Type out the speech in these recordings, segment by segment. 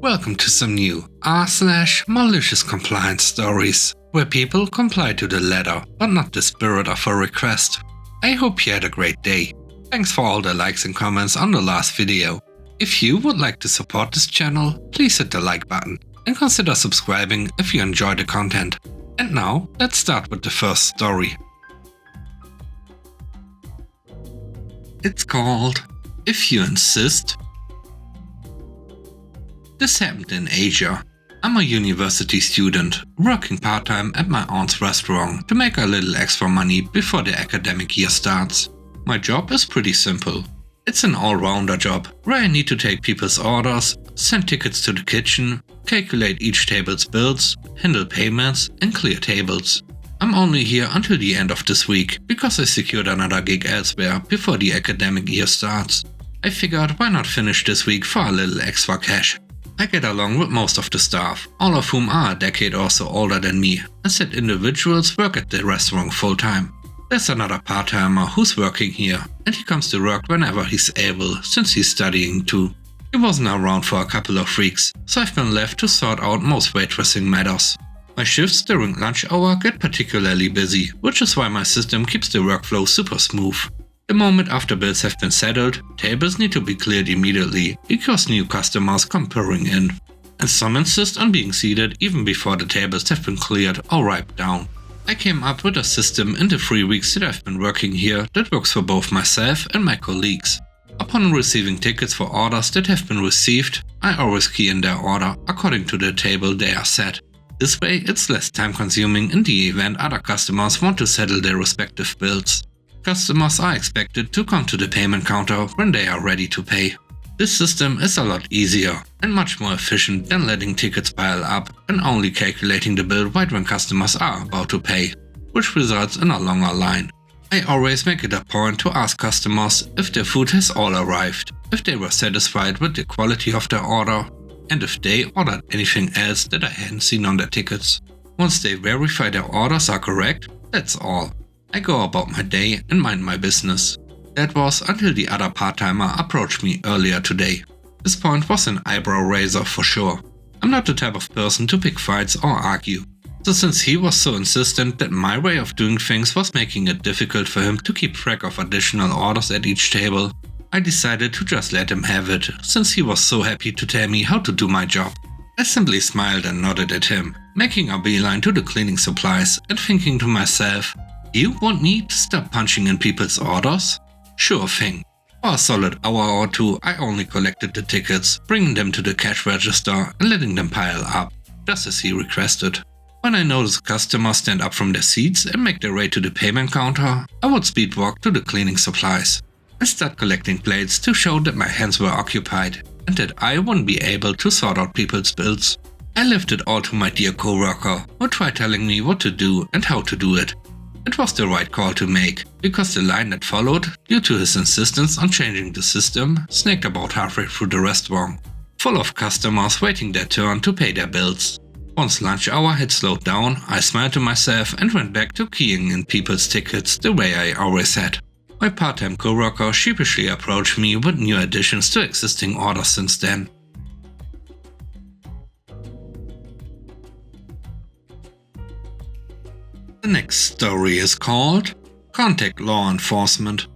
Welcome to some new r/malicious compliance stories, where people comply to the letter but not the spirit of a request. I hope you had a great day. Thanks for all the likes and comments on the last video. If you would like to support this channel, please hit the like button and consider subscribing if you enjoy the content. And now, let's start with the first story. It's called If You Insist. This happened in Asia. I'm a university student, working part-time at my aunt's restaurant to make a little extra money before the academic year starts. My job is pretty simple. It's an all-rounder job, where I need to take people's orders, send tickets to the kitchen, calculate each table's bills, handle payments, and clear tables. I'm only here until the end of this week, because I secured another gig elsewhere before the academic year starts. I figured why not finish this week for a little extra cash. I get along with most of the staff, all of whom are a decade or so older than me, and said individuals work at the restaurant full-time. There's another part-timer who's working here, and he comes to work whenever he's able, since he's studying too. He wasn't around for a couple of weeks, so I've been left to sort out most waitressing matters. My shifts during lunch hour get particularly busy, which is why my system keeps the workflow super smooth. The moment after bills have been settled, tables need to be cleared immediately, because new customers come pouring in. And some insist on being seated even before the tables have been cleared or wiped down. I came up with a system in the 3 weeks that I've been working here that works for both myself and my colleagues. Upon receiving tickets for orders that have been received, I always key in their order according to the table they are set. This way it's less time consuming in the event other customers want to settle their respective bills. Customers are expected to come to the payment counter when they are ready to pay. This system is a lot easier and much more efficient than letting tickets pile up and only calculating the bill right when customers are about to pay, which results in a longer line. I always make it a point to ask customers if their food has all arrived, if they were satisfied with the quality of their order, and if they ordered anything else that I hadn't seen on their tickets. Once they verify their orders are correct, that's all. I go about my day and mind my business. That was until the other part-timer approached me earlier today. This point was an eyebrow raiser for sure. I'm not the type of person to pick fights or argue. So since he was so insistent that my way of doing things was making it difficult for him to keep track of additional orders at each table, I decided to just let him have it, since he was so happy to tell me how to do my job. I simply smiled and nodded at him, making a beeline to the cleaning supplies and thinking to myself, you want me to stop punching in people's orders? Sure thing. For a solid hour or two, I only collected the tickets, bringing them to the cash register and letting them pile up, just as he requested. When I noticed customers stand up from their seats and make their way to the payment counter, I would speed walk to the cleaning supplies. I start collecting plates to show that my hands were occupied and that I wouldn't be able to sort out people's bills. I left it all to my dear coworker, who tried telling me what to do and how to do it. It was the right call to make, because the line that followed, due to his insistence on changing the system, snaked about halfway through the restaurant, full of customers waiting their turn to pay their bills. Once lunch hour had slowed down, I smiled to myself and went back to keying in people's tickets the way I always had. My part-time coworker sheepishly approached me with new additions to existing orders since then. The next story is called Contact Law Enforcement.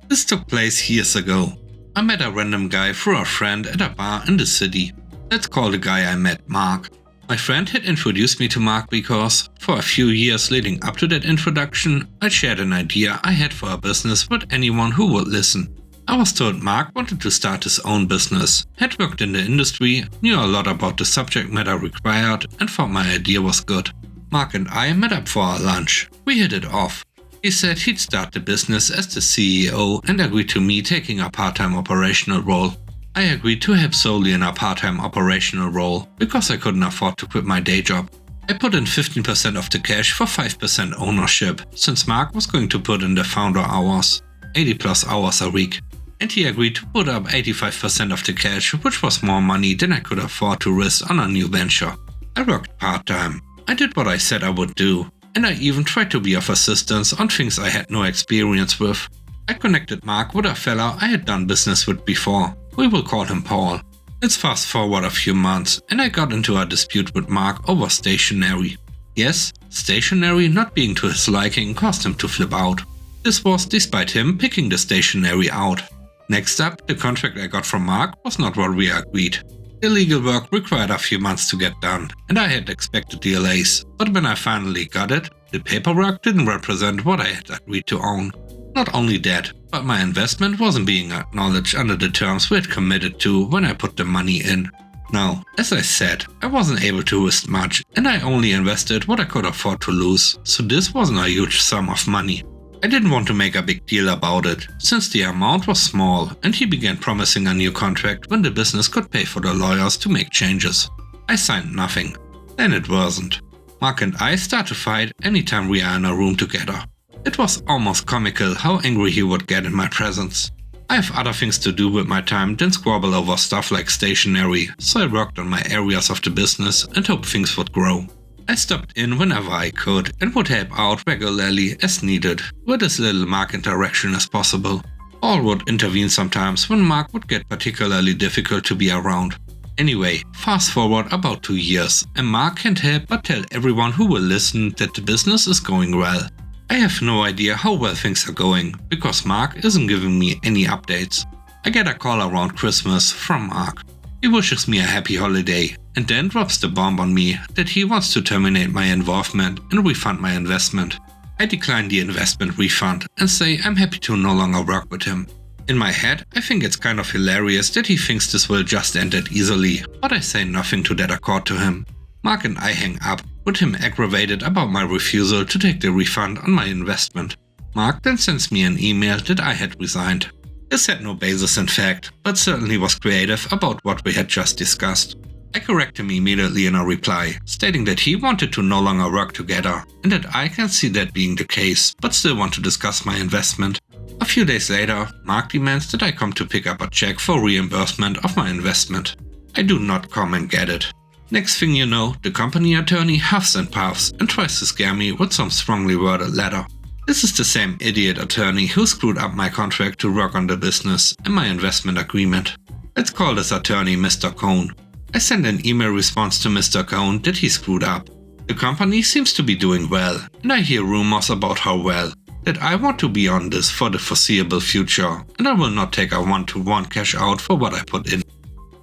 This took place years ago. I met a random guy through a friend at a bar in the city. Let's call the guy I met Mark. My friend had introduced me to Mark because, for a few years leading up to that introduction, I shared an idea I had for a business with anyone who would listen. I was told Mark wanted to start his own business, had worked in the industry, knew a lot about the subject matter required, and thought my idea was good. Mark and I met up for our lunch. We hit it off. He said he'd start the business as the CEO and agreed to me taking a part-time operational role. I agreed to help solely in a part-time operational role because I couldn't afford to quit my day job. I put in 15% of the cash for 5% ownership, since Mark was going to put in the founder hours, 80 plus hours a week. And he agreed to put up 85% of the cash, which was more money than I could afford to risk on a new venture. I worked part-time. I did what I said I would do, and I even tried to be of assistance on things I had no experience with. I connected Mark with a fella I had done business with before. We will call him Paul. Let's fast forward a few months and I got into a dispute with Mark over stationery. Yes, stationery not being to his liking caused him to flip out. This was despite him picking the stationery out. Next up, the contract I got from Mark was not what we agreed. The legal work required a few months to get done, and I had expected delays, but when I finally got it, the paperwork didn't represent what I had agreed to own. Not only that, but my investment wasn't being acknowledged under the terms we had committed to when I put the money in. Now, as I said, I wasn't able to risk much, and I only invested what I could afford to lose, so this wasn't a huge sum of money. I didn't want to make a big deal about it, since the amount was small and he began promising a new contract when the business could pay for the lawyers to make changes. I signed nothing. Then it wasn't. Mark and I start to fight anytime we are in a room together. It was almost comical how angry he would get in my presence. I have other things to do with my time than squabble over stuff like stationery, so I worked on my areas of the business and hoped things would grow. I stopped in whenever I could and would help out regularly as needed, with as little Mark interaction as possible. All would intervene sometimes when Mark would get particularly difficult to be around. Anyway, fast forward about 2 years, and Mark can't help but tell everyone who will listen that the business is going well. I have no idea how well things are going, because Mark isn't giving me any updates. I get a call around Christmas from Mark. He wishes me a happy holiday, and then drops the bomb on me that he wants to terminate my involvement and refund my investment. I decline the investment refund and say I'm happy to no longer work with him. In my head, I think it's kind of hilarious that he thinks this will just end that easily, but I say nothing to that accord to him. Mark and I hang up, with him aggravated about my refusal to take the refund on my investment. Mark then sends me an email that I had resigned. This had no basis in fact, but certainly was creative about what we had just discussed. I correct him immediately in a reply, stating that he wanted to no longer work together, and that I can see that being the case, but still want to discuss my investment. A few days later, Mark demands that I come to pick up a check for reimbursement of my investment. I do not come and get it. Next thing you know, the company attorney huffs and puffs and tries to scare me with some strongly worded letter. This is the same idiot attorney who screwed up my contract to work on the business and my investment agreement. Let's call this attorney Mr. Cohn. I send an email response to Mr. Cohn that he screwed up. The company seems to be doing well, and I hear rumors about how well, that I want to be on this for the foreseeable future, and I will not take a one-to-one cash out for what I put in.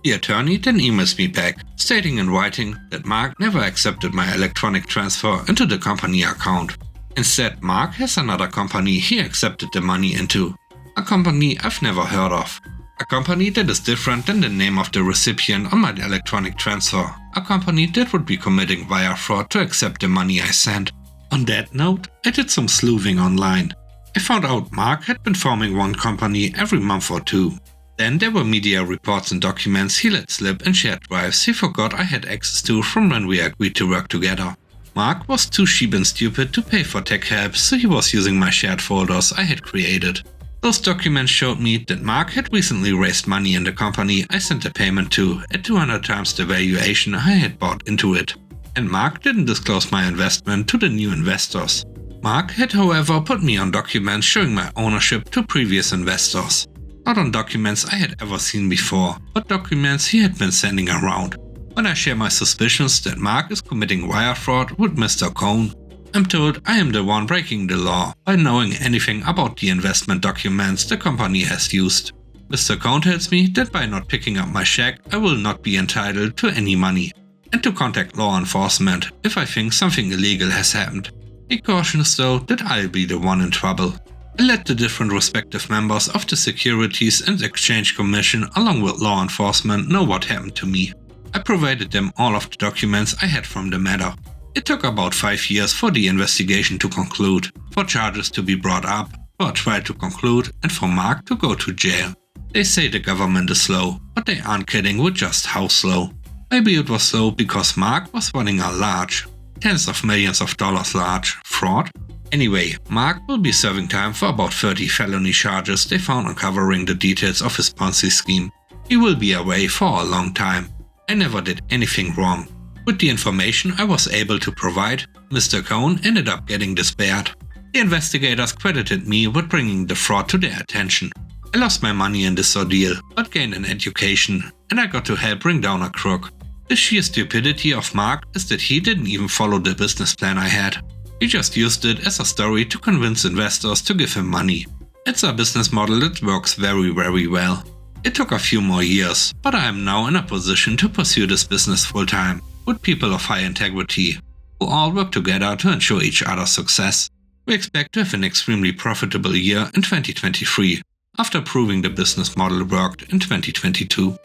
The attorney then emails me back, stating in writing that Mark never accepted my electronic transfer into the company account. Instead, Mark has another company he accepted the money into. A company I've never heard of. A company that is different than the name of the recipient on my electronic transfer. A company that would be committing wire fraud to accept the money I sent. On that note, I did some sleuthing online. I found out Mark had been forming one company every month or two. Then there were media reports and documents he let slip and shared drives he forgot I had access to from when we agreed to work together. Mark was too cheap and stupid to pay for tech help, so he was using my shared folders I had created. Those documents showed me that Mark had recently raised money in the company I sent the payment to at 200 times the valuation I had bought into it. And Mark didn't disclose my investment to the new investors. Mark had however put me on documents showing my ownership to previous investors. Not on documents I had ever seen before, but documents he had been sending around. When I share my suspicions that Mark is committing wire fraud with Mr. Cohn, I'm told I am the one breaking the law by knowing anything about the investment documents the company has used. Mr. Cohn tells me that by not picking up my check, I will not be entitled to any money, and to contact law enforcement if I think something illegal has happened. He cautions though that I'll be the one in trouble. I let the different respective members of the Securities and Exchange Commission along with law enforcement know what happened to me. I provided them all of the documents I had from the matter. It took about 5 years for the investigation to conclude, for charges to be brought up, for a trial to conclude, and for Mark to go to jail. They say the government is slow, but they aren't kidding with just how slow. Maybe it was slow because Mark was running a large, tens of millions of dollars large, fraud? Anyway, Mark will be serving time for about 30 felony charges they found uncovering the details of his Ponzi scheme. He will be away for a long time. I never did anything wrong. With the information I was able to provide, Mr. Cohn ended up getting despaired. The investigators credited me with bringing the fraud to their attention. I lost my money in this ordeal, but gained an education and I got to help bring down a crook. The sheer stupidity of Mark is that he didn't even follow the business plan I had. He just used it as a story to convince investors to give him money. It's a business model that works very well. It took a few more years, but I am now in a position to pursue this business full-time, with people of high integrity, who all work together to ensure each other's success. We expect to have an extremely profitable year in 2023, after proving the business model worked in 2022.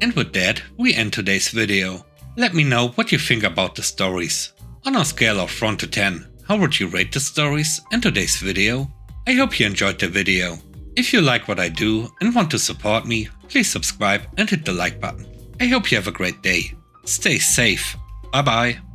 And with that, we end today's video. Let me know what you think about the stories. On a scale of 1 to 10, how would you rate the stories and today's video? I hope you enjoyed the video. If you like what I do and want to support me, please subscribe and hit the like button. I hope you have a great day. Stay safe. Bye bye.